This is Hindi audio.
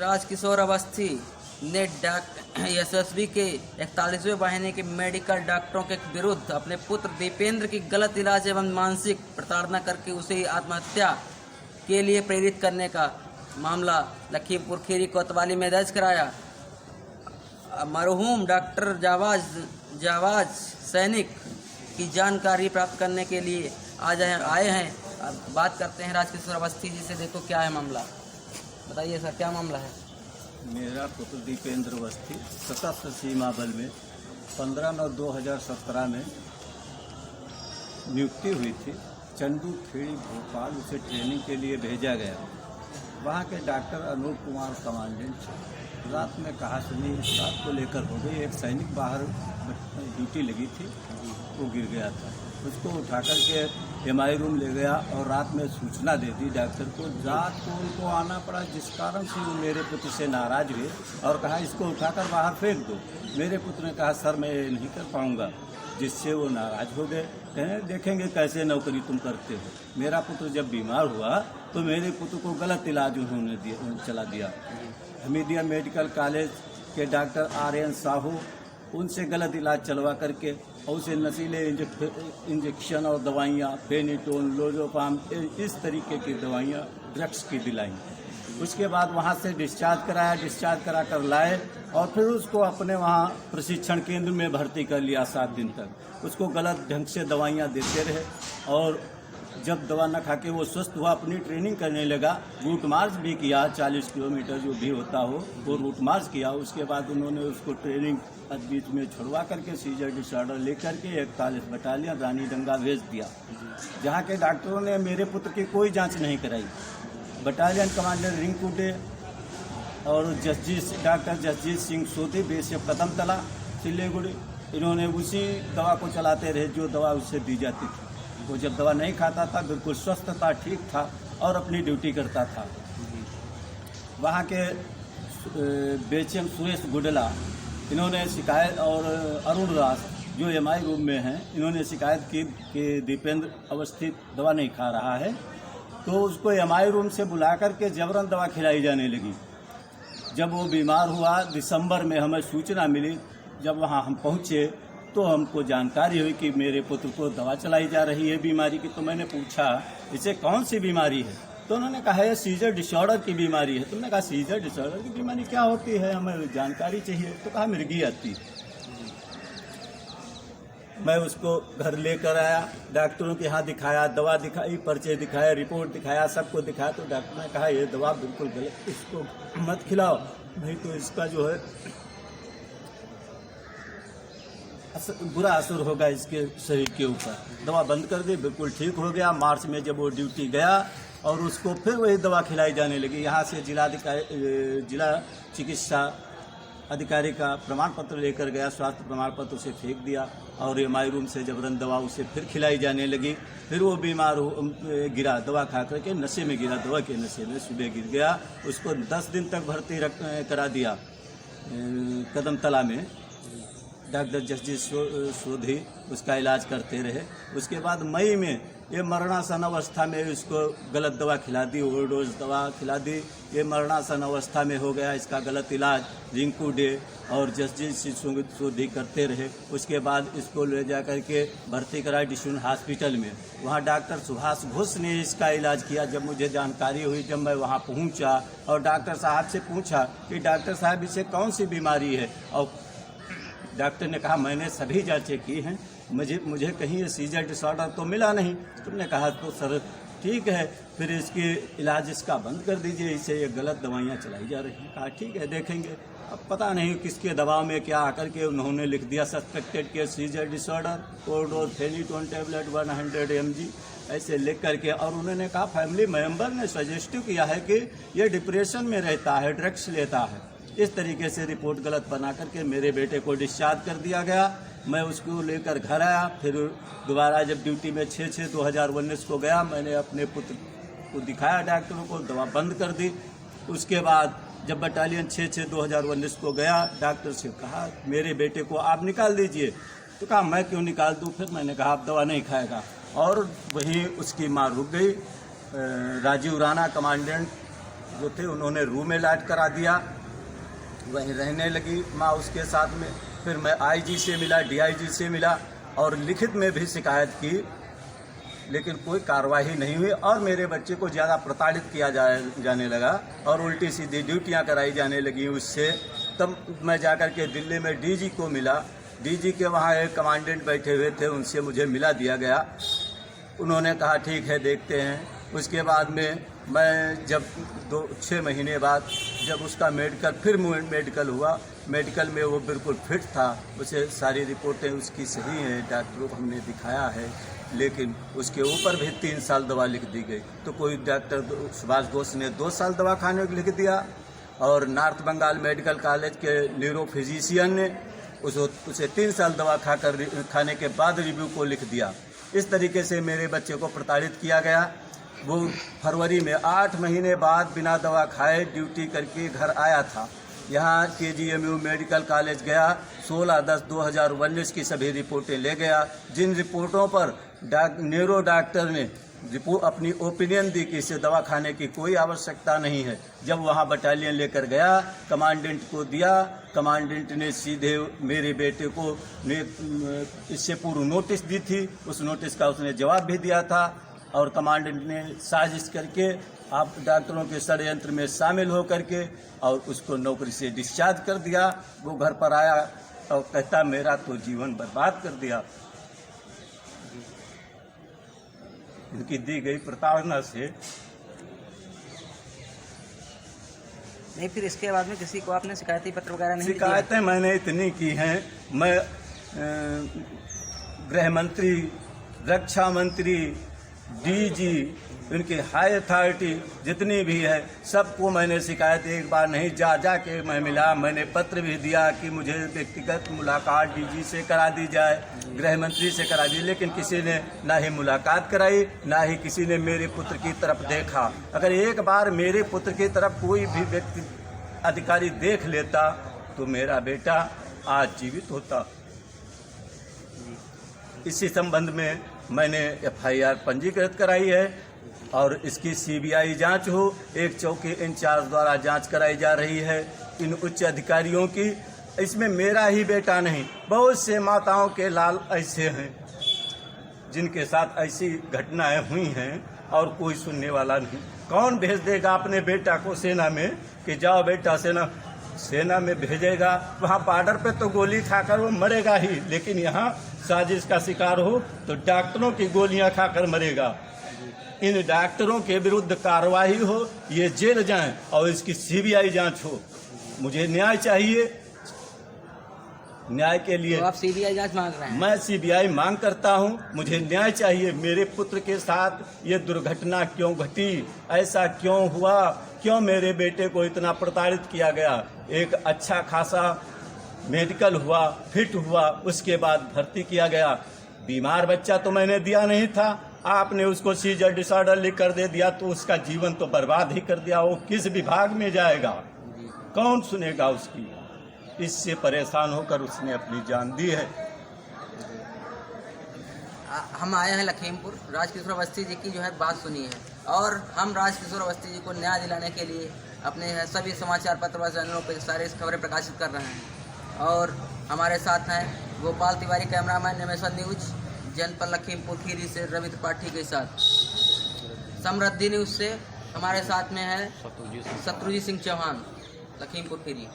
राजकिशोर अवस्थी ने एसएसबी के 41वें वाहिनी के मेडिकल डॉक्टरों के विरुद्ध अपने पुत्र दीपेंद्र की गलत इलाज एवं मानसिक प्रताड़ना करके उसे आत्महत्या के लिए प्रेरित करने का मामला लखीमपुर खीरी कोतवाली में दर्ज कराया। मरहूम डॉक्टर जावाज सैनिक की जानकारी प्राप्त करने के लिए आज आए हैं। अब बात करते हैं राजकिशोर अवस्थी जी से। देखो क्या है मामला, बताइए सर क्या मामला है। मेरा पुत्र दीपेंद्र अवस्थी सशस्त्र सीमा बल में 15/9/2017 में नियुक्ति हुई थी। चंदू खेड़ी भोपाल उसे ट्रेनिंग के लिए भेजा गया। वहाँ के डॉक्टर अनूप कुमार कमांडेंट रात में कहा सुनी इस बात को लेकर हो गई। एक सैनिक बाहर ड्यूटी लगी थी, वो गिर गया था। उसको उठा करके एमआई रूम ले गया और रात में सूचना दे दी डॉक्टर को। रात को उनको आना पड़ा, जिस कारण से वो मेरे पुत्र से नाराज हुए और कहा इसको उठाकर बाहर फेंक दो। मेरे पुत्र ने कहा सर मैं नहीं कर पाऊंगा, जिससे वो नाराज हो गए। कहें देखेंगे कैसे नौकरी तुम करते हो। मेरा पुत्र जब बीमार हुआ तो मेरे पुत्र को गलत इलाज उन्होंने चला दिया। हमीदिया मेडिकल कॉलेज के डॉक्टर RN साहू उनसे गलत इलाज चलवा करके और उसे नशीले इंजेक्शन और दवाइयाँ फेनिटोन लोजोपाम इस तरीके की दवाइयाँ ड्रग्स की दिलाई। उसके बाद वहाँ से डिस्चार्ज कराया, डिस्चार्ज करा कर लाए और फिर उसको अपने वहाँ प्रशिक्षण केंद्र में भर्ती कर लिया 7 दिन तक। उसको गलत ढंग से दवाइयाँ देते रहे और जब दवा न खा के वो स्वस्थ हुआ, अपनी ट्रेनिंग करने लगा। रूट मार्च भी किया, 40 किलोमीटर जो भी होता हो वो रूट मार्च किया। उसके बाद उन्होंने उसको ट्रेनिंग बीच में छुड़वा करके सीजर डिसऑर्डर लेकर के 41 बटालियन रानीडंगा भेज दिया, जहाँ के डॉक्टरों ने मेरे पुत्र की कोई जांच नहीं कराई। बटालियन कमांडर रिंकू डे और डॉक्टर जसजीत सिंह सोधी BSF कदमतला सिल्लीगुड़ी, इन्होंने उसी दवा को चलाते रहे जो दवा उससे दी जाती थी। वो जब दवा नहीं खाता था बिल्कुल स्वस्थ था, ठीक था और अपनी ड्यूटी करता था। वहाँ के BHM सुरेश गुडला इन्होंने शिकायत और अरुण दास जो MI रूम में हैं, इन्होंने शिकायत की कि दीपेंद्र अवस्थी दवा नहीं खा रहा है। तो उसको MI रूम से बुला करके जबरन दवा खिलाई जाने लगी। जब वो बीमार हुआ दिसंबर में हमें सूचना मिली। जब वहाँ हम पहुँचे तो हमको जानकारी हुई कि मेरे पुत्र को दवा चलाई जा रही है बीमारी की। तो मैंने पूछा इसे कौन सी बीमारी है, तो उन्होंने कहा है सीजर डिसऑर्डर की बीमारी है। तुमने कहा सीजर डिसऑर्डर की बीमारी क्या होती है, हमें जानकारी चाहिए। तो कहा मिर्गी आती। मैं उसको घर लेकर आया, डॉक्टरों के यहाँ दिखाया, दवा दिखाई, पर्चे दिखाया, रिपोर्ट दिखाया, सबको दिखाया। तो डॉक्टर ने कहा ये दवा बिल्कुल गलत, इसको मत खिलाओ, नहीं तो इसका जो है बुरा असर होगा इसके शरीर के ऊपर। दवा बंद कर दी, बिल्कुल ठीक हो गया। मार्च में जब वो ड्यूटी गया और उसको फिर वही दवा खिलाई जाने लगी। यहाँ से जिला चिकित्सा अधिकारी का प्रमाण पत्र लेकर गया, स्वास्थ्य प्रमाण पत्र उसे फेंक दिया और MI रूम से जबरन दवा उसे फिर खिलाई जाने लगी। फिर वो बीमार गिरा, दवा खा करके नशे में गिरा, दवा के नशे में सुबह गिर गया। उसको 10 दिन तक भर्ती करा दिया कदमतला में। डॉक्टर जसजीत सोधी उसका इलाज करते रहे। उसके बाद मई में ये मरणासन अवस्था में इसको गलत दवा खिला दी, ओवरडोज दवा खिला दी। ये मरणासन अवस्था में हो गया। इसका गलत इलाज रिंकू डे और जसजीत सोधी करते रहे। उसके बाद इसको ले जा करके भर्ती करा डिशुन हॉस्पिटल में। वहाँ डॉक्टर सुभाष घोष ने इसका इलाज किया। जब मुझे जानकारी हुई, जब मैं वहाँ पहुँचा और डॉक्टर साहब से पूछा कि डॉक्टर साहब इसे कौन सी बीमारी है, और डॉक्टर ने कहा मैंने सभी जांचें की हैं, मुझे कहीं ये सीजर डिसऑर्डर तो मिला नहीं। तुमने कहा तो सर ठीक है, फिर इसकी इलाज इसका बंद कर दीजिए, इसे ये गलत दवाइयाँ चलाई जा रही हैं। कहा ठीक है देखेंगे। अब पता नहीं किसके दबाव में क्या आकर के उन्होंने लिख दिया सस्पेक्टेड केस सीजर डिसऑर्डर, कोर्डोज फेनिटोन टैबलेट 100 mg ऐसे लिख करके। और उन्होंने कहा फैमिली मेंबर ने सजेस्टिव किया है कि ये डिप्रेशन में रहता है, ड्रग्स लेता है। इस तरीके से रिपोर्ट गलत बना करके मेरे बेटे को डिस्चार्ज कर दिया गया। मैं उसको लेकर घर आया। फिर दोबारा जब ड्यूटी में 6/6/2019 को गया, मैंने अपने पुत्र को दिखाया डॉक्टरों को, दवा बंद कर दी। उसके बाद जब बटालियन 6/6/2019 को गया, डॉक्टर से कहा मेरे बेटे को आप निकाल दीजिए। तो कहा मैं क्यों निकाल दूँ। फिर मैंने कहा आप दवा नहीं खाएगा, और वहीं उसकी माँ रुक गई। राजीव राणा कमांडेंट जो थे उन्होंने रूम अलॉट करा दिया, वहीं रहने लगी माँ उसके साथ में। फिर मैं आईजी से मिला, डीआईजी से मिला और लिखित में भी शिकायत की, लेकिन कोई कार्रवाई नहीं हुई और मेरे बच्चे को ज़्यादा प्रताड़ित किया जाने लगा और उल्टी सीधी ड्यूटियां कराई जाने लगी उससे। तब मैं जाकर के दिल्ली में डीजी को मिला, डीजी के वहाँ एक कमांडेंट बैठे हुए थे, उनसे मुझे मिला दिया गया। उन्होंने कहा ठीक है देखते हैं। उसके बाद में मैं जब 6 महीने बाद जब उसका मेडिकल हुआ, मेडिकल में वो बिल्कुल फिट था, उसे सारी रिपोर्टें उसकी सही हैं, डॉक्टरों को हमने दिखाया है, लेकिन उसके ऊपर भी 3 साल दवा लिख दी गई। तो कोई डॉक्टर सुभाष घोष ने 2 साल दवा खाने को लिख दिया और नॉर्थ बंगाल मेडिकल कॉलेज के न्यूरो फिजिशियन ने उसे 3 साल दवा खाने के बाद रिव्यू को लिख दिया। इस तरीके से मेरे बच्चे को प्रताड़ित किया गया। वो फरवरी में 8 महीने बाद बिना दवा खाए ड्यूटी करके घर आया था। यहाँ KGMU मेडिकल कॉलेज गया, 16/10/2019 की सभी रिपोर्टें ले गया, जिन रिपोर्टों पर न्यूरो डॉक्टर ने अपनी ओपिनियन दी कि इसे दवा खाने की कोई आवश्यकता नहीं है। जब वहाँ बटालियन लेकर गया, कमांडेंट को दिया, कमांडेंट ने सीधे मेरे बेटे को इससे पूर्व नोटिस दी थी, उस नोटिस का उसने जवाब भी दिया था और कमांडेंट ने साजिश करके आप डॉक्टरों के षड्यंत्र में शामिल होकर के और उसको नौकरी से डिस्चार्ज कर दिया। वो घर पर आया और कहता मेरा तो जीवन बर्बाद कर दिया। इनकी दी गई प्रताड़ना से। नहीं, फिर इसके बाद में किसी को आपने शिकायती पत्र वगैरह नहीं दिया? शिकायतें मैंने इतनी की हैं। मैं गृह मंत्री, रक्षा मंत्री, डीजी, इनकी हाई अथॉरिटी जितनी भी है सबको मैंने शिकायत एक बार नहीं जा के मैं मिला। मैंने पत्र भी दिया कि मुझे व्यक्तिगत मुलाकात डीजी से करा दी जाए, गृह मंत्री से करा दी, लेकिन किसी ने ना ही मुलाकात कराई, ना ही किसी ने मेरे पुत्र की तरफ देखा। अगर एक बार मेरे पुत्र की तरफ कोई भी व्यक्ति अधिकारी देख लेता तो मेरा बेटा आज जीवित होता। इसी संबंध में मैंने FIR पंजीकृत कराई है और इसकी CBI जांच हो, एक चौकी इंचार्ज द्वारा जांच कराई जा रही है इन उच्च अधिकारियों की। इसमें मेरा ही बेटा नहीं, बहुत से माताओं के लाल ऐसे हैं जिनके साथ ऐसी घटनाएं हुई हैं और कोई सुनने वाला नहीं। कौन भेज देगा अपने बेटा को सेना में कि जाओ बेटा सेना में भेजेगा? वहाँ बॉर्डर पे तो गोली खाकर वो मरेगा ही, लेकिन यहाँ साजिश का शिकार हो तो डॉक्टरों की गोलियां खाकर मरेगा। इन डॉक्टरों के विरुद्ध कार्रवाई हो, ये जेल जाएं और इसकी CBI जांच हो। मुझे न्याय चाहिए, न्याय के लिए तो आप CBI जांच मांग रहे हैं? मैं CBI मांग करता हूं, मुझे न्याय चाहिए। मेरे पुत्र के साथ ये दुर्घटना क्यों घटी, ऐसा क्यों हुआ, क्यों मेरे बेटे को इतना प्रताड़ित किया गया? एक अच्छा खासा मेडिकल हुआ, फिट हुआ, उसके बाद भर्ती किया गया। बीमार बच्चा तो मैंने दिया नहीं था, आपने उसको सीजर डिसऑर्डर लिख कर दे दिया तो उसका जीवन तो बर्बाद ही कर दिया। वो किस विभाग में जाएगा, कौन सुनेगा उसकी? इससे परेशान होकर उसने अपनी जान दी है। हम आए हैं लखीमपुर, राजकिशोर अवस्थी जी की जो है बात सुनी है और हम राजकिशोर अवस्थी जी को न्याय दिलाने के लिए अपने सभी समाचार पत्र व चैनलों पर सारी खबरें प्रकाशित कर रहे हैं। और हमारे साथ हैं गोपाल तिवारी, कैमरामैन निमेशन न्यूज, जनपद लखीमपुर खीरी से रवि त्रिपाठी के साथ। समृद्धि न्यूज से हमारे साथ में है शत्रुजीत सिंह चौहान, लखीमपुर खीरी।